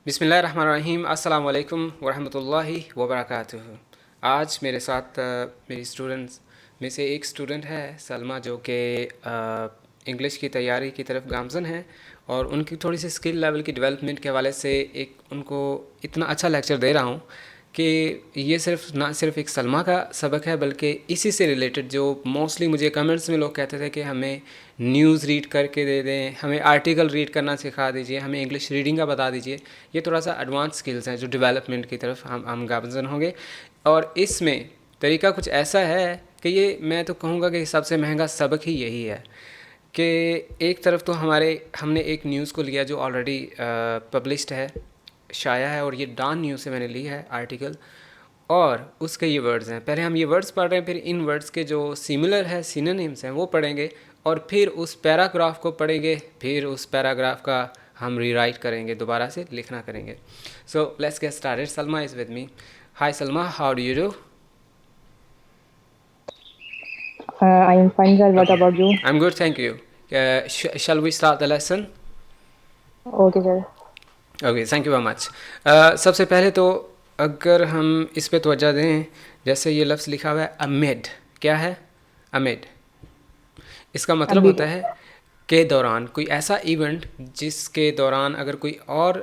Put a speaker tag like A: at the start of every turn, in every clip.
A: बिस्मिल्लाहिर्रहमानिर्रहीम अस्सलाम वालेकुम वरहमतुल्लाहि वबरकातुहू। आज मेरे साथ मेरी स्टूडेंट्स में से एक स्टूडेंट है सलमा, जो कि इंग्लिश की तैयारी की तरफ गामज़न है, और उनकी थोड़ी सी स्किल लेवल की डेवलपमेंट के हवाले से एक उनको इतना अच्छा लेक्चर दे रहा हूँ कि ये ना सिर्फ एक सलमा का सबक है, बल्कि इसी से रिलेटेड जो मोस्टली मुझे कमेंट्स में लोग कहते थे कि हमें न्यूज़ रीड करके दे दें, हमें आर्टिकल रीड करना सिखा दीजिए, हमें इंग्लिश रीडिंग का बता दीजिए। ये थोड़ा सा एडवांस स्किल्स हैं जो डेवलपमेंट की तरफ हम गामज़न होंगे। और इसमें तरीका कुछ ऐसा है कि ये मैं तो कहूँगा कि सबसे महंगा सबक ही यही है कि एक तरफ तो हमने एक न्यूज़ को लिया जो ऑलरेडी पब्लिश्ड है, शाया है, और ये डॉन न्यूज़ से मैंने ली है आर्टिकल, और उसके ये वर्ड्स हैं। पहले हम ये वर्ड्स पढ़ रहे हैं, फिर इन वर्ड्स के जो सिमिलर है, सिनोनिम्स हैं, वो पढ़ेंगे, और फिर उस पैराग्राफ को पढ़ेंगे, फिर उस पैराग्राफ का हम रीराइट करेंगे, दोबारा से लिखना करेंगे। So let's get started. Salma is with me. Hi Salma, how do you do?
B: I am fine, sir. What
A: Okay,
B: about you?
A: I'm good, thank you. Shall we start the lesson?
B: Okay, sir.
A: Okay, thank you very much. सबसे पहले तो अगर हम इस पे तवज्जो दें, जैसे ये लफ्ज़ लिखा हुआ है अमिड, क्या है अमिड? इसका मतलब
B: Amid.
A: होता है के दौरान, कोई ऐसा इवेंट जिसके दौरान अगर कोई और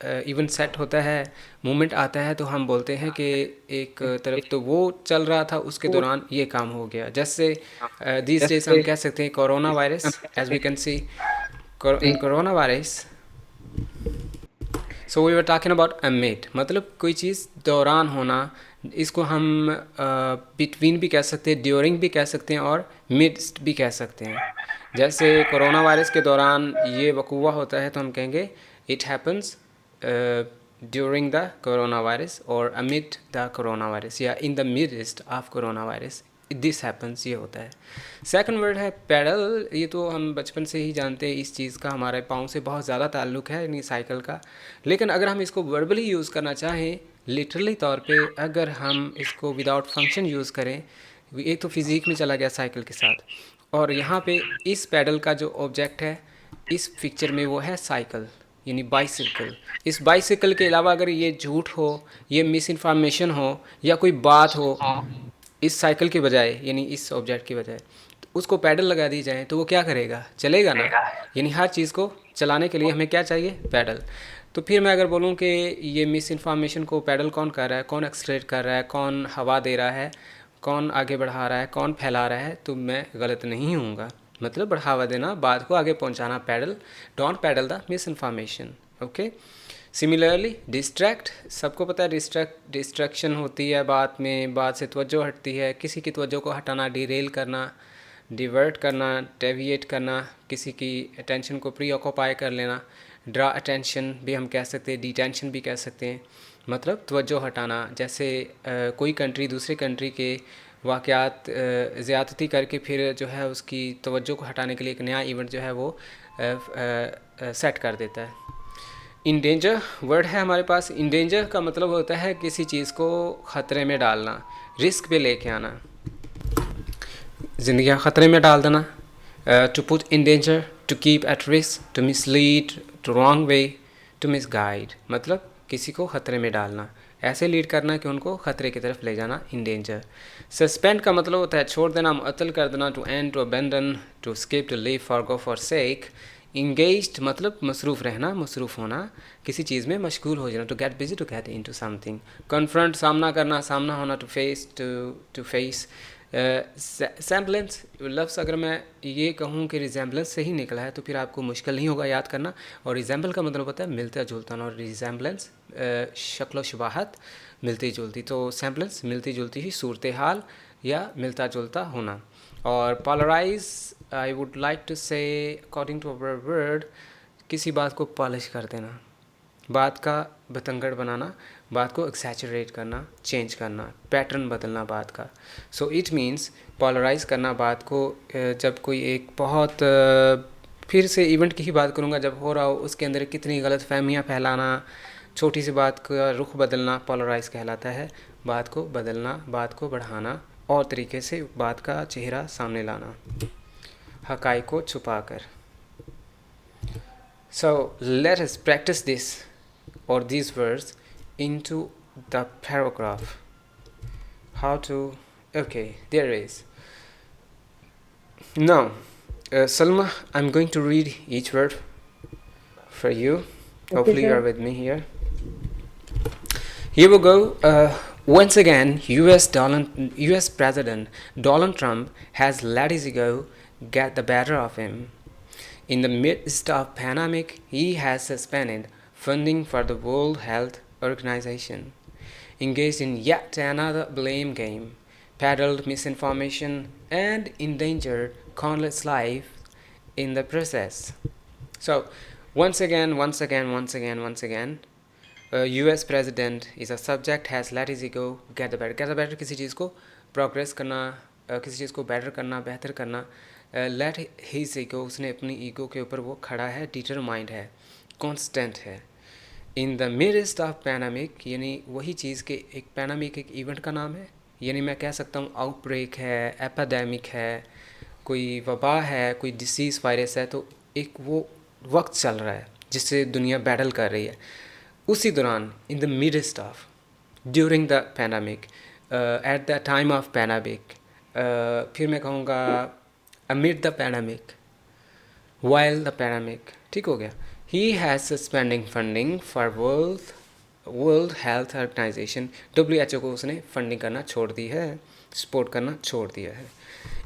A: इवेंट सेट होता है, मोमेंट आता है, तो हम बोलते हैं कि एक तरफ तो वो चल रहा था, उसके दौरान ये काम हो गया। जैसे दीज डेज हम कह सकते हैं corona virus, as we can see in corona virus. So we were talking about amid, मतलब कोई चीज़ दौरान होना। इसको हम बिटवीन भी कह सकते हैं, ड्यूरिंग भी कह सकते हैं, और मिडस्ट भी कह सकते हैं। जैसे कोरोना वायरस के दौरान ये वकूआ होता है तो हम कहेंगे it happens during the corona virus, और अमिड द कोरोना वायरस, या इन the midst of corona virus this happens, ये होता है। सेकंड वर्ड है पैडल। ये तो हम बचपन से ही जानते हैं, इस चीज़ का हमारे पाँव से बहुत ज़्यादा ताल्लुक़ है, यानी साइकिल का। लेकिन अगर हम इसको वर्बली यूज़ करना चाहें, लिटरली तौर पे अगर हम इसको विदाउट फंक्शन यूज़ करें, एक तो फिज़िक में चला गया साइकिल के साथ, और यहाँ पे इस पैडल का जो ऑब्जेक्ट है इस पिक्चर में वो है साइकिल, यानी बाइसिकल। इस बाइसिकल के अलावा अगर ये झूठ हो, ये मिस इन्फॉर्मेशन हो, या कोई बात हो इस साइकिल के बजाय, यानी इस ऑब्जेक्ट के बजाय, तो उसको पैडल लगा दी जाए तो वो क्या करेगा? चलेगा ना। यानी हर चीज़ को चलाने के लिए हमें क्या चाहिए? पैडल। तो फिर मैं अगर बोलूँ कि ये मिस इन्फॉर्मेशन को पैडल कौन कर रहा है, कौन एक्सलेरेट कर रहा है, कौन हवा दे रहा है, कौन आगे बढ़ा रहा है, कौन फैला रहा है, तो मैं गलत नहीं हूँगा। मतलब बढ़ावा देना, बात को आगे पहुँचाना, peddle. Don't peddle the misinformation. Okay. Similarly distract, सबको पता है डिस्ट्रैक्शन होती है बात में, बात से तवज्जो हटती है, किसी की तवज्जो को हटाना, डिरेल करना, डिवर्ट करना, डेविएट करना, किसी की अटेंशन को प्री ऑक्यूपाई कर लेना। ड्रा अटेंशन भी हम कह सकते हैं, डिटेंशन भी कह सकते हैं, मतलब तवज्जो हटाना। जैसे कोई कंट्री दूसरे कंट्री के वाक़यात ज़्यादती करके फिर जो है उसकी तवज्जो को हटाने के लिए एक नया इवेंट जो है वो सेट कर देता है। इंडेंजर वर्ड है हमारे पास। इंडेंजर का मतलब होता है किसी चीज़ को ख़तरे में डालना, रिस्क पे लेके आना, ज़िंदगी ख़तरे में डाल देना। To put in danger, to keep at risk, to mislead, to wrong way, to misguide, मतलब किसी को ख़तरे में डालना, ऐसे लीड करना कि उनको ख़तरे की तरफ ले जाना, इन डेंजर। सस्पेंड का मतलब होता है छोड़ देना, मुअत्तल कर देना, to end, to abandon, to skip, to leave, forgo, forsake. Engaged मतलब मसरूफ़ रहना, मसरूफ़ होना, किसी चीज़ में मशगूल हो जाना, to get busy, to get into something. Confront सामना करना, सामना होना, to face, to face. Semblance लफ्ज़ अगर मैं ये कहूँ कि रिजेंबलेंस से ही निकला है तो फिर आपको मुश्किल नहीं होगा याद करना। और रिजेंबल का मतलब होता है मिलता जुलता, और रिजेंबलेंस शक्ल शबाहत, मिलती जुलती। तो सैम्बलेंस मिलती जुलती ही सूरत हाल या मिलता जुलता होना। और polarise, I would like to say according to our word, किसी बात को पॉलिश कर देना, बात का बतंगड़ बनाना, बात को एक्सैचुरेट करना, चेंज करना, पैटर्न बदलना बात का। सो इट मीन्स पोलराइज़ करना बात को। जब कोई एक बहुत फिर से इवेंट की ही बात करूँगा, जब हो रहा हो उसके अंदर कितनी गलत फहमियाँ फैलाना, छोटी सी बात का रुख बदलना पोलराइज़ कहलाता है। बात को बदलना, बात को बढ़ाना, और तरीके से बात का चेहरा सामने लाना, हक़ाइक़ को छुपा कर। So let us practice this or these words into the paragraph. How to? Okay, there is. Now, Salma, I'm going to read each word for you.
B: Okay,
A: Hopefully, you are
B: sir.
A: with me here. Here we go. Once again, U.S. President Donald Trump has let his ego get the better of him. In the midst of pandemic, he has suspended funding for the World Health Organization, engaged in yet another blame game, peddled misinformation, and endangered countless lives in the process. So, once again, US president is a subject has let his ego get the better किसी चीज़ को progress करना, किसी चीज़ को better करना, बेहतर करना, late his ego, उसने अपनी ईगो के ऊपर वो खड़ा है, डिटरमाइंड है, कांस्टेंट है. इन द मिडस्ट ऑफ पैनामिक, यानी वही चीज़ के एक पैनामिक एक इवेंट का नाम है, यानी मैं कह सकता हूँ आउटब्रेक है, एपिडेमिक है, कोई वबा है, कोई डिसीज़ वायरस है, तो एक वो वक्त चल रहा है जिससे दुनिया बैटल कर रही है. उसी दौरान in the midst of, during the pandemic, at the time of pandemic, फिर मैं कहूँगा amid the pandemic, while the pandemic, ठीक हो गया. He has suspending funding for World Health Organization, WHO को उसने फंडिंग करना छोड़ दी है, सपोर्ट करना छोड़ दिया है.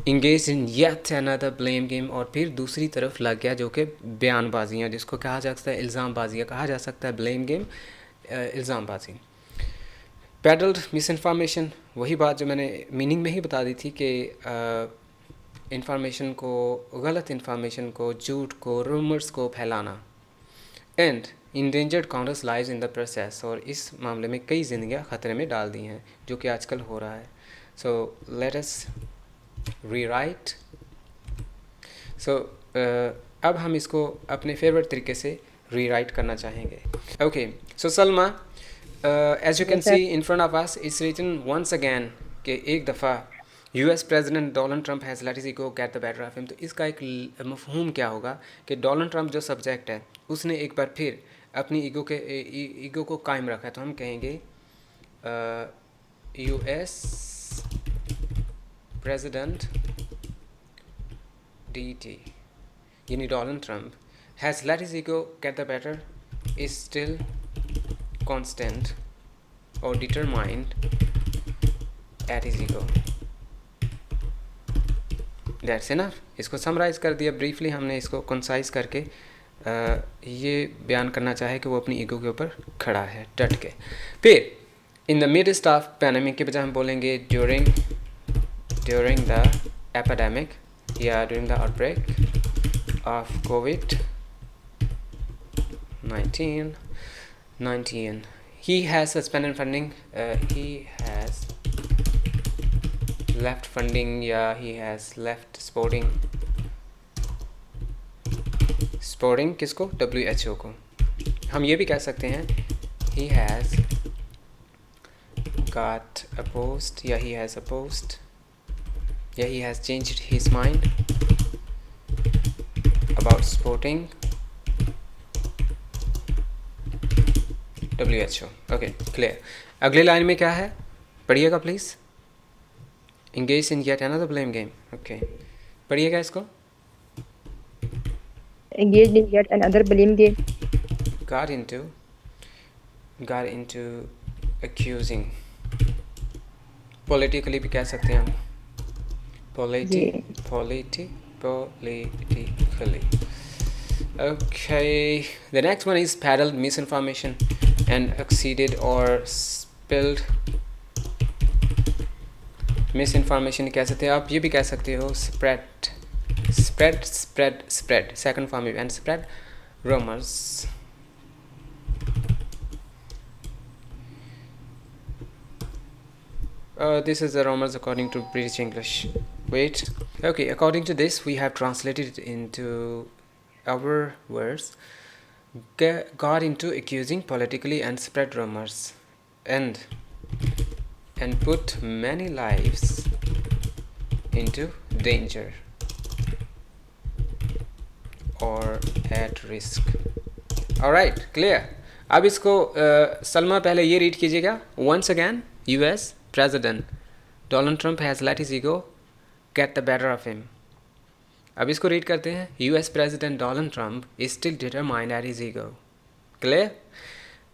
A: Engage in yet another blame game, और फिर दूसरी तरफ लग गया जो कि बयानबाजियाँ, जिसको कहा जा सकता है इल्ज़ामबाजियाँ कहा जा सकता है, blame game, इल्ज़ामबाजी. Peddled miss information, वही बात जो मैंने मीनिंग में ही बता दी थी कि इंफॉर्मेशन को, गलत इंफॉर्मेशन को, झूठ को, रूमर्स को फैलाना. And endangered counters lives in the process, और इस मामले में कई ज़िंदगियाँ ख़तरे में डाल दी हैं, जो कि आजकल हो रहा है. So let us rewrite. सो अब हम इसको अपने फेवरेट तरीके से रीराइट करना चाहेंगे. Okay, so Salma, as you can
B: Yes, sir.
A: See in front of us, it's written once again कि एक दफ़ा US president Donald Trump has let his ego get the better of him. तो इसका एक मफहूम क्या होगा कि डोनाल्ड ट्रंप जो सब्जेक्ट है उसने एक बार फिर अपनी ईगो को कायम रखा है. तो हम कहेंगे US President DT, यानी Donald Trump, has let his ego get the better, is still constant or determined at his ego. That's enough. इसको समराइज़ कर दिया ब्रीफली हमने, इसको कंसाइज करके ये बयान करना चाहे कि वो अपनी ईगो के ऊपर खड़ा है डट के. फिर इन द मिडस्ट ऑफ पैंडेमिक के बजाय हम बोलेंगे ड्यूरिंग द एपिडेमिक या during the outbreak of COVID-19. He has suspended funding. He has left funding. Yeah, he has left supporting किसको? WHO को. हम ये भी कह सकते हैं he has got opposed. Yeah, he has opposed. Yeah, he has changed his mind about supporting WHO. Okay, clear. अगली line में क्या है, पढ़िएगा please. Engage in yet another blame game. Okay, पढ़िएगा इसको.
B: Engaged in yet another blame game.
A: got into accusing. politically भी कह सकते हैं हम. politically. Okay, the next one is peddled misinformation and exceeded or spilled misinformation कह सकते हैं आप. ये भी कह सकते हो spread. Second form and spread rumors. This is the rumors according to British English. Wait. Okay, according to this, we have translated it into our words. Got into accusing politically and spread rumors and put many lives into danger or at risk. Alright, clear. अब इसको सलमा पहले ये read कीजिएगा. Once again US president Donald Trump has let his ego get the better of him. अब इसको read करते हैं. US president Donald Trump is still determined at his ego. Clear?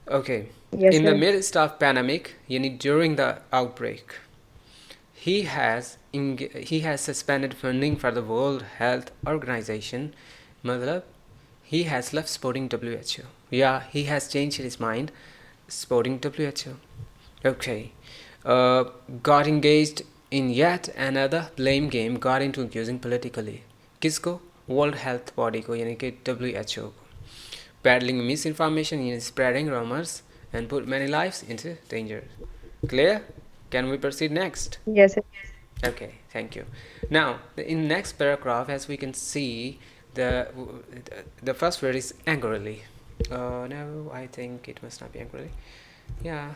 A: Okay.
B: Yes,
A: in the
B: sir.
A: Midst of pandemic यानी during the outbreak he has he has suspended funding for the World Health Organization. मतलब he has left supporting WHO. Yeah, he has changed his mind supporting WHO. Okay. Got engaged in yet another blame game. Got into accusing politically. किसको? World Health Body को यानी कि WHO को. Peddling misinformation and spreading rumors and put many lives into danger. Clear? Can we proceed next?
B: Yes, sir.
A: Okay, thank you. Now, in next paragraph, as we can see, the first word is angrily. No, I think it must not be angrily. Yeah.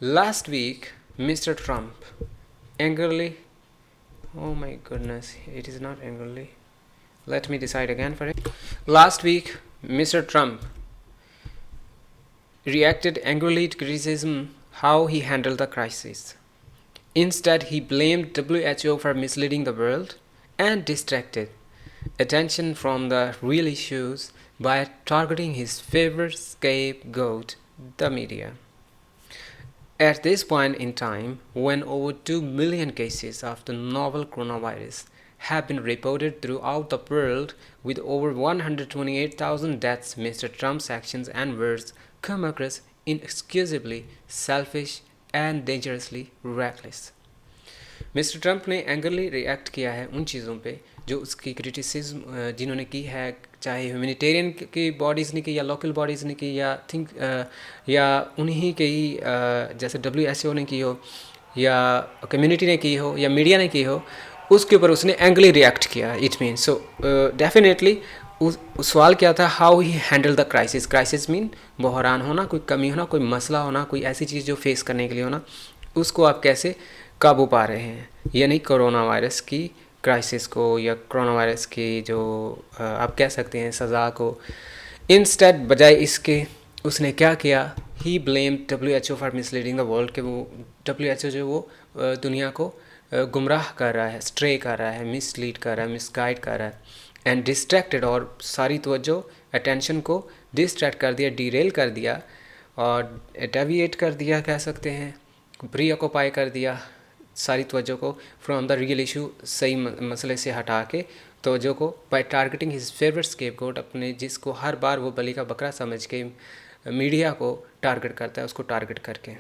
A: Last week, Mr. Trump angrily. Oh my goodness, it is not angrily. Let me decide again for it. Last week, Mr. Trump reacted angrily to criticism how he handled the crisis. Instead, he blamed WHO for misleading the world and distracted attention from the real issues by targeting his favorite scapegoat, the media. At this point in time, when over 2 million cases of the novel coronavirus have been reported throughout the world with over 128,000 deaths, Mr. Trump's actions and words come across inexcusably selfish and dangerously reckless. Mister Trump ने angrily react किया है उन चीज़ों पे जो उसकी criticism जिन्होंने की है, चाहे ह्यूमैनिटेरियन की बॉडीज़ ने की या लोकल बॉडीज़ ने की या उन्हीं के ही जैसे WHO ने की हो या कम्युनिटी ने की हो या मीडिया ने की हो, उसके ऊपर उसने एंगरली रिएक्ट किया. इट मीन सो डेफिनेटली उस सवाल क्या था, how he handle the crisis. Crisis mean बहरान होना, कोई कमी होना, कोई मसला होना, कोई ऐसी चीज़ जो फेस करने के लिए होना, उसको आप कैसे काबू पा रहे हैं. यानी कोरोना वायरस की क्राइसिस को या कोरोना वायरस की जो आप कह सकते हैं सज़ा को. इंस्टेड बजाय इसके उसने क्या किया, he blame WHO for misleading the world, कि वो WHO जो वो दुनिया को गुमराह कर रहा है, स्ट्रे कर रहा है, मिसलीड कर रहा है, मिसगाइड कर रहा है. एंड डिस्ट्रैक्टेड, और सारी तवज्जो अटेंशन को डिस्ट्रैक्ट कर दिया, डीरेल कर दिया और डेविएट कर दिया, कह सकते हैं प्री ऑक्यूपाई कर दिया सारी तवज्जो को फ्रॉम द रियल इशू, सही मसले से हटा के तवज्जो को, by targeting his favourite scapegoat, अपने जिसको हर बार वो बलि का बकरा समझ के मीडिया को टारगेट करता है, उसको टारगेट करके.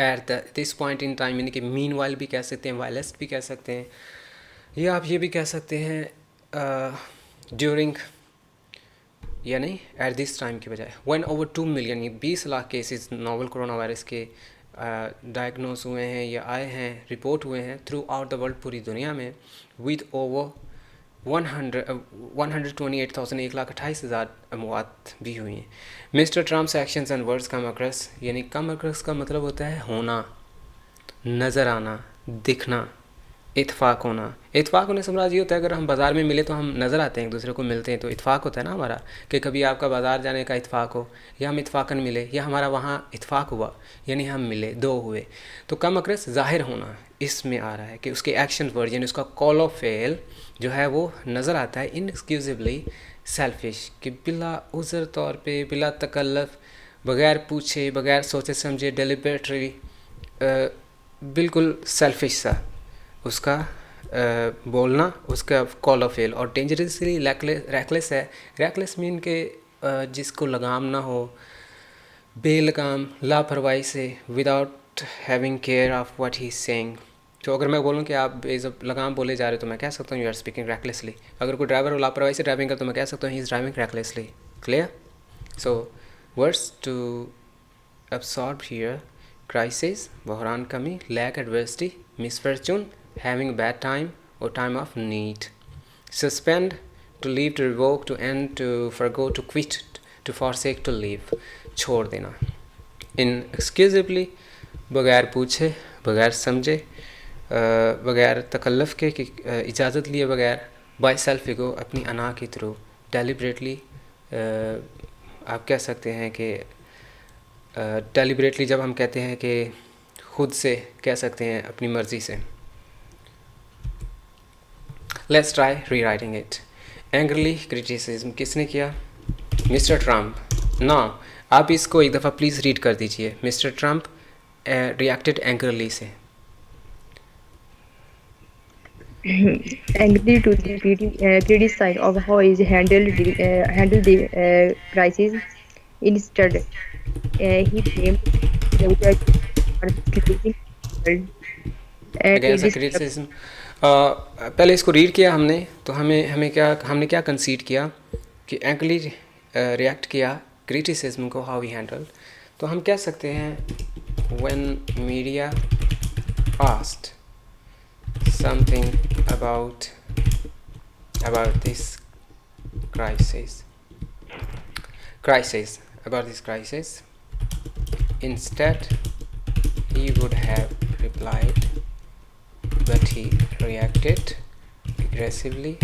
A: At this point in time, यानी कि मीन वाइल भी कह सकते हैं, वायलेस्ट भी कह सकते हैं, या आप ये भी कह सकते हैं ड्यूरिंग, यानी एट दिस टाइम की बजाय. वन ओवर 2 मिलियन, ये 20 lakh cases novel corona virus के डायग्नोस हुए हैं या आए हैं, रिपोर्ट हुए हैं थ्रू आउट द वर्ल्ड, पूरी दुनिया में, विद ओवर 128,000, 1,28,000 अमवात भी हुई हैं. Mister Trump's actions and words come across, यानी कम अक्रॉस का मतलब होता है होना, नज़र आना, दिखना, इत्फाक होना. इत्फाक होने से मुराद ये होता है अगर हम बाज़ार में मिले तो हम नज़र आते हैं, एक दूसरे को मिलते हैं, तो इत्फाक होता है ना हमारा, कि कभी आपका बाज़ार जाने का इत्फाक हो या हम इत्फाकन मिले या हमारा वहाँ इत्फाक हुआ, यानी हम मिले, दो हुए. तो कम अक्रस ज़ाहिर होना इसमें आ रहा है कि उसके एक्शन वर्ड यानी उसका कॉल ऑफ फेल जो है वो नज़र आता है इनएक्सक्यूजिबली सेल्फिश, कि बिला उज़र तौर पे, बिला तकल्लुफ़, बग़ैर पूछे, बग़ैर सोचे समझे, डेलिबरेटली, बिल्कुल सेल्फिश सा उसका बोलना, उसका कॉल ऑफ फेल. और डेंजरसली रैकलेस है. रैकलेस मीन के जिसको लगाम ना हो, बेलगाम, लापरवाही से, without having care of what he is saying. तो अगर मैं बोलूँ कि आप लगाम बोले जा रहे हो तो मैं कह सकता हूँ यू आर स्पीकिंग रैकलेसली. अगर कोई ड्राइवर हो लापरवाही से ड्राइविंग कर तो मैं कह सकता हूँ he is driving recklessly. Clear? So words to absorb here: crisis, बहरान, कमी, lack, adversity, misfortune, having a bad time or time of need. Suspend, to leave, to revoke, to end, to forgo, to quit, to forsake, to leave, छोड़ देना. Inexcusably, बगैर पूछे, बगैर समझे, बगैर तकल्लुफ़ के, इजाज़त लिए बगैर, by self ego, अपनी अना के थ्रू, deliberately, आप कह सकते हैं कि डेलिबरेटली जब हम कहते हैं कि खुद से कह सकते हैं अपनी मर्ज़ी से. लेट्स ट्राई री राइटिंग इट. एंग्रली क्रिटिसिज्म किसने किया? Mister Trump. ना, आप इसको एक दफ़ा प्लीज़ रीड कर दीजिए. मिस्टर ट्रम्प रिएक्टेड एंग्रली से.
B: Angry to the criticize of how he handled the crisis. Instead, he blamed WHO for closing the world at a
A: against criticism. पहले इसको रीड किया हमने तो हमने क्या कंसीड किया कि एंग्रली रिएक्ट किया क्रिटिसिज्म को, हाउ ही हैंडल. तो हम कह सकते हैं when media asked something about this crisis, instead he would have replied, but he reacted aggressively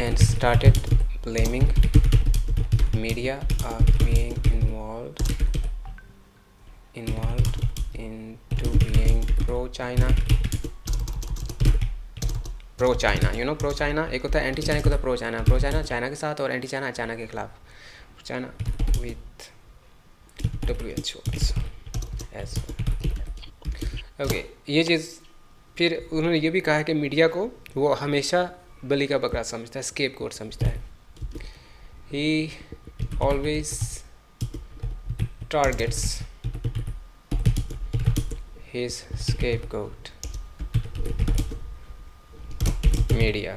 A: and started blaming media of being involved into being pro-China. You know pro-China, एक होता है anti China, एक होता है pro-China. pro-China China के साथ और anti China China के खिलाफ. China with WHO as okay. ये चीज़ फिर उन्होंने ये भी कहा है कि मीडिया को वो हमेशा बलि का बकरा समझता है, स्केप गोट समझता है. He always targets his scapegoat media.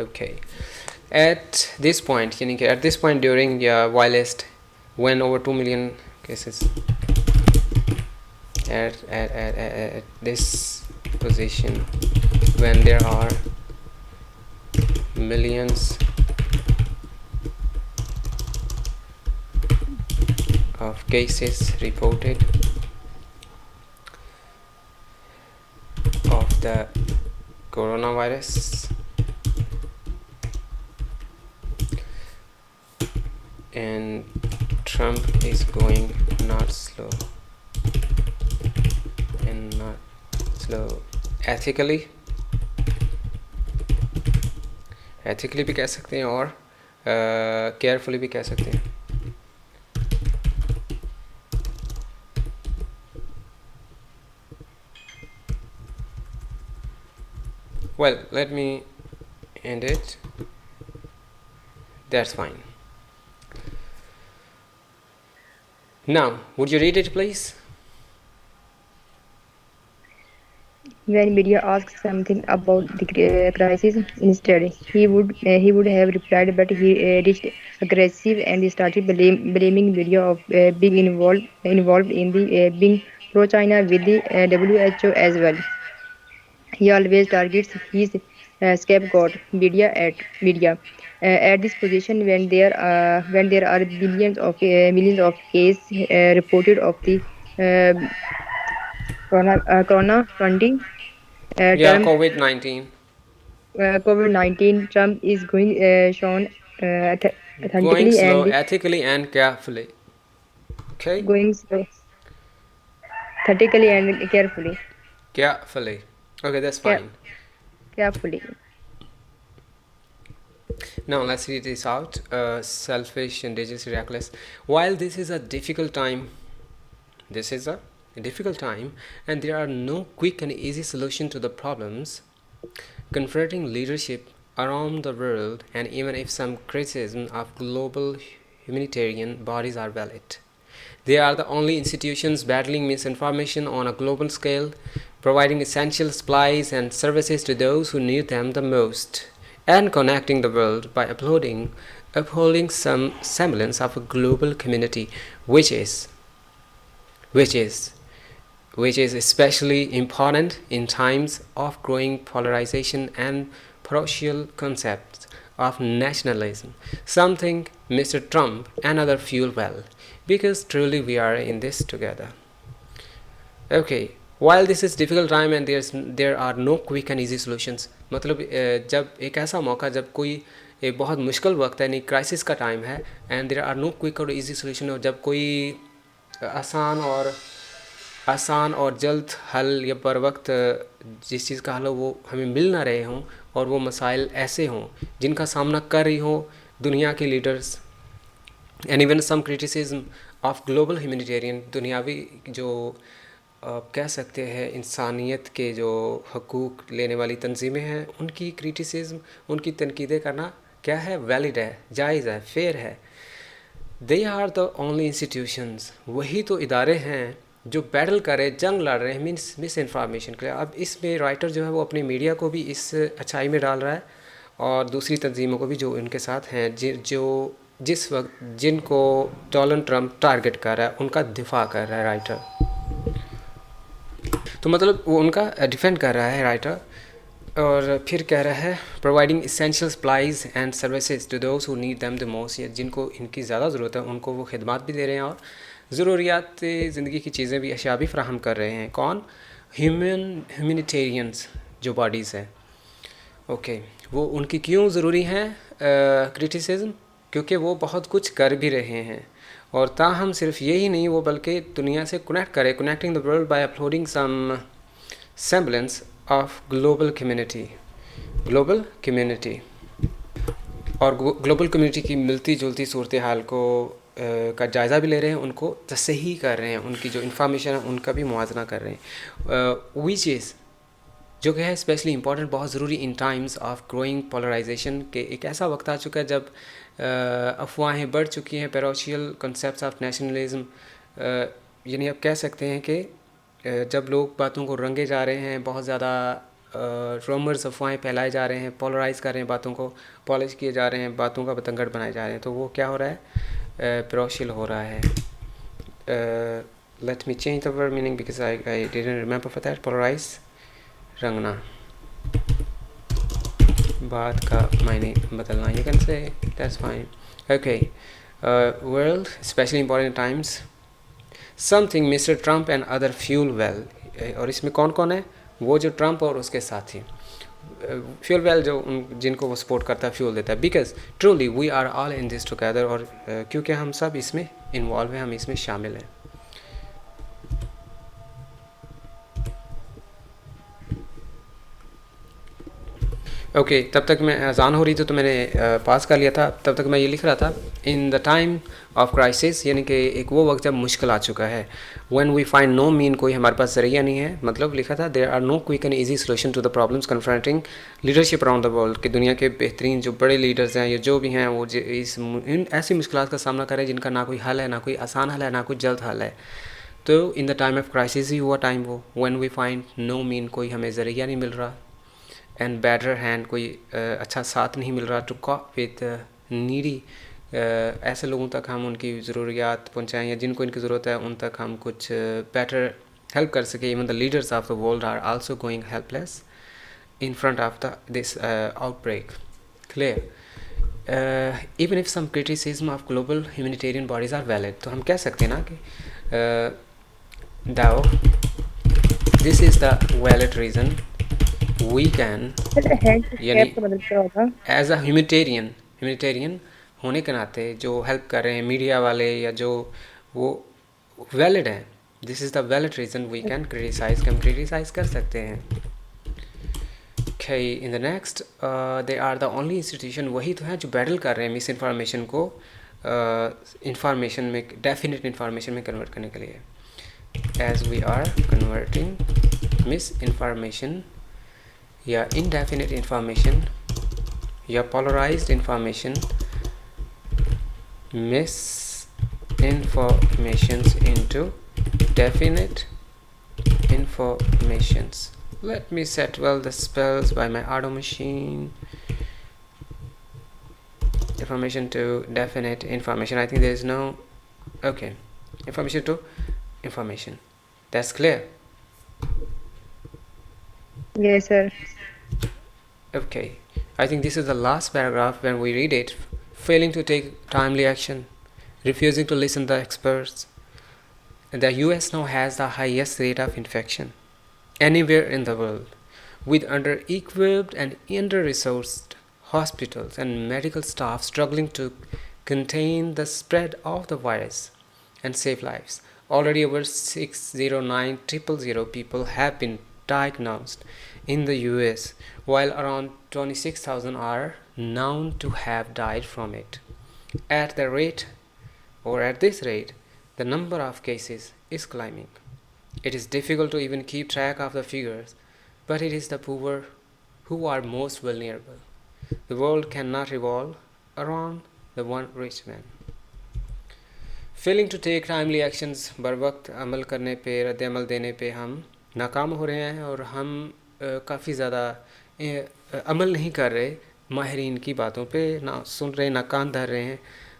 A: Okay, at this point during whilst when over 2 million cases at this position, when there are millions of cases reported of the coronavirus, and Trump is going not slow ethically भी कह सकते हैं और carefully भी कह सकते हैं. Well, let me end it. That's fine. Now, would you read it, please?
B: When media asks something about the crisis, instead he would have replied, but he reached aggressive and started blaming media of being involved in the being pro-China with the WHO as well. He always targets his scapegoat media at this position when there are millions of cases reported of the uh, corona 20
A: Yeah,
B: term
A: COVID-19.
B: COVID-19. Trump is going shown
A: Going
B: authentically
A: slow,
B: and
A: ethically, and carefully. Okay?
B: going slow, authentically and carefully.
A: Carefully. Okay, that's
B: Care-
A: fine.
B: Carefully.
A: Now let's read this out. Selfish and dangerously reckless. While this is a difficult time, and there are no quick and easy solution to the problems confronting leadership around the world, and even if some criticism of global humanitarian bodies are valid, they are the only institutions battling misinformation on a global scale, providing essential supplies and services to those who need them the most, and connecting the world by upholding some semblance of a global community, which is especially important in times of growing polarization and parochial concepts of nationalism, something Mr. Trump and others fuel well, because truly we are in this together. Okay, while this is difficult time and there are no quick and easy solutions, मतलब जब एक ऐसा मौका जब कोई ये बहुत मुश्किल वक्त है, यानी क्राइसिस का टाइम है, and there are no quick और इजी सोल्यूशन। और जब कोई आसान और जल्द हल या बर वक्त जिस चीज़ का हल हो वो हमें मिल ना रहे हों, और वो मसाइल ऐसे हों जिनका सामना कर रही हो दुनिया के leaders, and even some criticism of global humanitarian, दुनियावी जो आप कह सकते हैं इंसानियत के जो हकूक़ लेने वाली तंजीमें हैं, उनकी क्रिटिसिज्म, उनकी तनकीदें करना क्या है, वैलिड है, जायज़ है, फेयर है। They are the only institutions, वही तो इदारे हैं जो बैटल कर रहे, जंग लड़ रहे हैं मिस इन्फॉर्मेशन के लिए। अब इसमें राइटर जो है वो अपनी मीडिया को भी इस अच्छाई में डाल रहा है, और दूसरी तंजीमों को भी जो उनके साथ हैं, जो जिस वक्त जिनको डोनाल्ड ट्रंप टारगेट कर रहा है उनका दिफा कर रहा है राइटर। तो मतलब वो उनका डिफेंड कर रहा है राइटर, और फिर कह रहा है providing essential supplies and services to those who need them the most, या जिनको इनकी ज़्यादा ज़रूरत है उनको वो खिदमत भी दे रहे हैं, और ज़रूरियात ज़िंदगी की चीज़ें भी, अशिया भी फ्राहम कर रहे हैं। कौन? ह्यूमैनिटेरियंस जो बॉडीज़ हैं। ओके, वो उनकी क्यों ज़रूरी हैं क्रिटिसिज्म? क्योंकि वो बहुत कुछ कर भी रहे हैं, और ताहम सिर्फ यही नहीं, वो बल्कि दुनिया से कनेक्ट करे, connecting the world by uploading some semblance of global community, और ग्लोबल कम्युनिटी की मिलती जुलती सूरत हाल को का जायज़ा भी ले रहे हैं, उनको तसही कर रहे हैं, उनकी जो इन्फॉर्मेशन है उनका भी मुआजना कर रहे हैं। विच इज़ जो कि है स्पेशली इंपॉर्टेंट, बहुत ज़रूरी इन टाइम्स ऑफ ग्रोइंग पोलराइजेशन, के एक ऐसा वक्त आ चुका है जब अफवाहें बढ़ चुकी हैं, पैरोशियल कॉन्सेप्ट्स ऑफ नेशनलिज्म, यानी आप कह सकते हैं कि जब लोग बातों को रंगे जा रहे हैं, बहुत ज़्यादा रूमर्स, अफवाहें फैलाए जा रहे हैं, पोलराइज़ कर रहे हैं बातों को, पॉलिश किए जा रहे हैं, बातों का बतंगड़ बनाए जा रहे हैं, तो वो क्या हो रहा है, पैरोशियल हो रहा है। Let me change the word meaning because I didn't remember for that. Polarize, रंगना, बात का मायने बदलना, you can say, that's fine. Okay, world specially important times, something Mister Trump and other fuel well, और इसमें कौन कौन है? वो जो ट्रंप और उसके साथी, फ्यूल वेल जो जिनको वो सपोर्ट करता है, फ्यूल देता है। Because truly we are all in this together, और क्योंकि हम सब इसमें इन्वॉल्व हैं, हम इसमें शामिल हैं। ओके, तब तक मैं अजान हो रही थी तो मैंने पास कर लिया था। तब तक मैं ये लिख रहा था, इन द टाइम ऑफ क्राइसिस, यानी कि एक वो वक्त जब मुश्किल आ चुका है। When we find no mean, कोई हमारे पास जरिया नहीं है, मतलब लिखा था there are no quick and easy solution to the problems confronting leadership around the world, कि दुनिया के बेहतरीन जो बड़े लीडर्स हैं या जो भी हैं वो इन ऐसी मुश्किलात का सामना करें जिनका ना कोई हल है, ना कोई आसान हल है, ना कोई जल्द हल है। तो in the time of crisis ही हुआ टाइम वो, when we find no mean, कोई हमें जरिया नहीं मिल रहा, एंड बेटर हैंड, कोई अच्छा साथ नहीं मिल रहा, टू कॉप विद नीडी, ऐसे लोगों तक हम उनकी ज़रूरियात पहुँचाएँ, या जिनको इनकी ज़रूरत है उन तक हम कुछ बेटर हेल्प कर सके। Even the leaders of the world are also going helpless in front of the this outbreak. Clear? Even if some criticism of global humanitarian bodies are valid, तो हम कह सकते हैं ना कि though this is the valid reason we can, यानी as a humanitarian होने के नाते जो हेल्प कर रहे हैं मीडिया वाले या जो, वो वैलिड है। This is the valid reason we can criticise, हम क्रिटिसाइज कर सकते हैं। Okay, in the next, they are the only institution, वही तो है जो बैटल कर रहे हैं मिस इन्फॉर्मेशन को इंफॉर्मेशन में, डेफिनेट इंफॉर्मेशन में कन्वर्ट करने के लिए। As we are converting misinformation या indefinite information या polarized information, misinformations into definite informations. Let me set well the spells by my auto machine. Information to definite information. I think there is no, okay, information to information. That's clear?
B: Yes, sir.
A: Okay, I think this is the last paragraph. When we read it, failing to take timely action, refusing to listen to the experts. The US now has the highest rate of infection anywhere in the world, with under-equipped and under-resourced hospitals and medical staff struggling to contain the spread of the virus and save lives. Already over 609,000 people have been diagnosed in the US, while around 26,000 are known to have died from it. At this rate, the number of cases is climbing. It is difficult to even keep track of the figures, but it is the poor who are most vulnerable. The world cannot revolve around the one rich man. Failing to take timely actions, बर वक्त अमल करने पे, रद्द अमल देने पे हम नाकाम हो रहे हैं और हम काफ़ी ज़्यादा अमल नहीं कर रहे माहिरीन की बातों पे, ना सुन रहे, ना कान धर रहे हैं.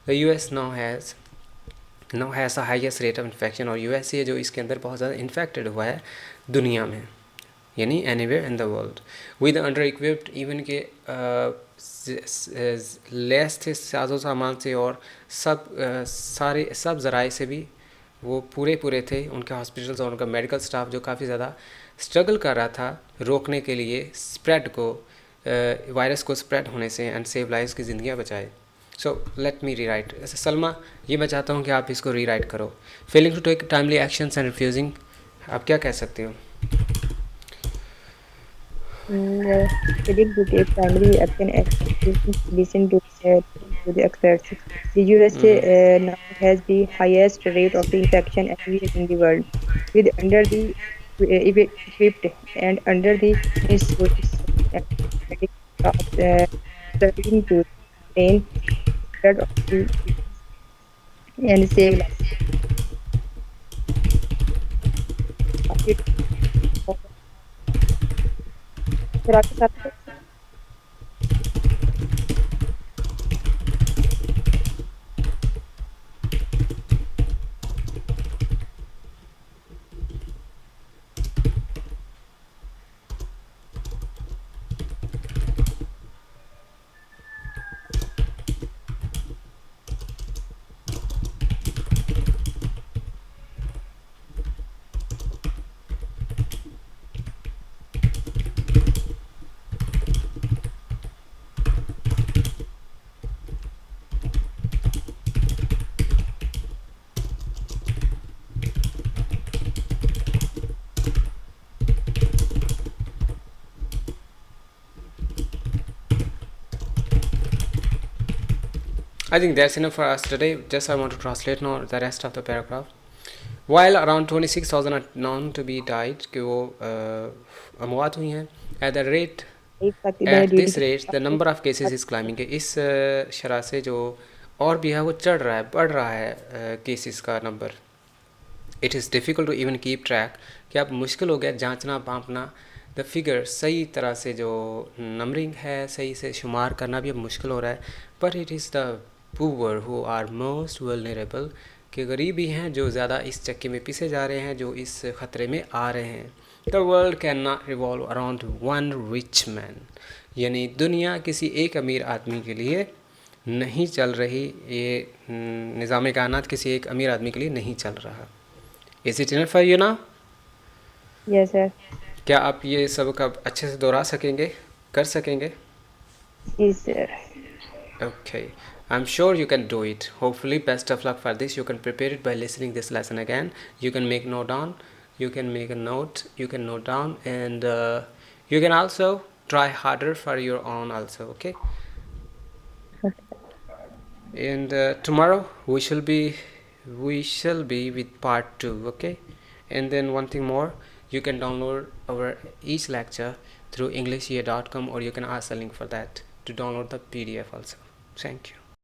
A: The US now has the highest rate of infection, और US जो इसके अंदर बहुत ज़्यादा इन्फेक्टेड हुआ है दुनिया में, यानी anywhere in the world. With under equipped, even के लेस थे साजो सामान से, और सब ज़राए से भी वो पूरे थे. उनके हॉस्पिटल्स और उनका मेडिकल स्टाफ जो काफ़ी ज़्यादा स्ट्रगल कर रहा था रोकने के लिए स्प्रेड को, वायरस को स्प्रेड होने से, एंड सेव लाइव्स की ज़िंदगियाँ बचाए. सो लेट मी री राइट. सलमा, ये मैं चाहता हूँ कि आप इसको री राइट करो. Failing to take timely actions and refusing, आप क्या कह सकते हो?
B: Failing to take primary action and refusing to listen to the experts. The USA now has the highest rate of infection anywhere in the world, with under the equipped and under the resources and medical staff struggling to contain spread of the disease and save lives. फिर आपके साथ
A: I think that's enough for us today. Just I want to translate now the rest of the paragraph. While around 26,000 are known to be died, कि वो अमवात हुई हैं. At this rate, the number of cases is climbing. इस शरह से जो और भी है वो चढ़ रहा है, बढ़ रहा है केसेस का number. It is difficult to even keep track, कि अब मुश्किल हो गया जांचना बांपना द फिगर, सही तरह से जो नंबरिंग है सही से शुमार करना भी अब मुश्किल हो रहा है. But it is the poor who are most vulnerable, कि गरीब ही हैं जो ज़्यादा इस चक्के में पिसे जा रहे हैं, जो इस ख़तरे में आ रहे हैं. The world can not revolve around one rich man, यानी दुनिया किसी एक अमीर आदमी के लिए नहीं चल रही, ये निज़ाम कायनात किसी एक अमीर आदमी के लिए नहीं चल रहा. Is it enough for you now?
B: Yes sir.
A: क्या आप ये सब का अच्छे से दोहरा सकेंगे, कर सकेंगे?
B: Yes sir.
A: Okay, I'm sure you can do it. Hopefully, best of luck for this. You can prepare it by listening this lesson again. You can make note down. You can make a note. You can note down, and you can also try harder for your own also. Okay. And tomorrow we shall be with part 2. Okay. And then one thing more, you can download our each lecture through englishyear.com, or you can ask the link for that to download the PDF also. Thank you.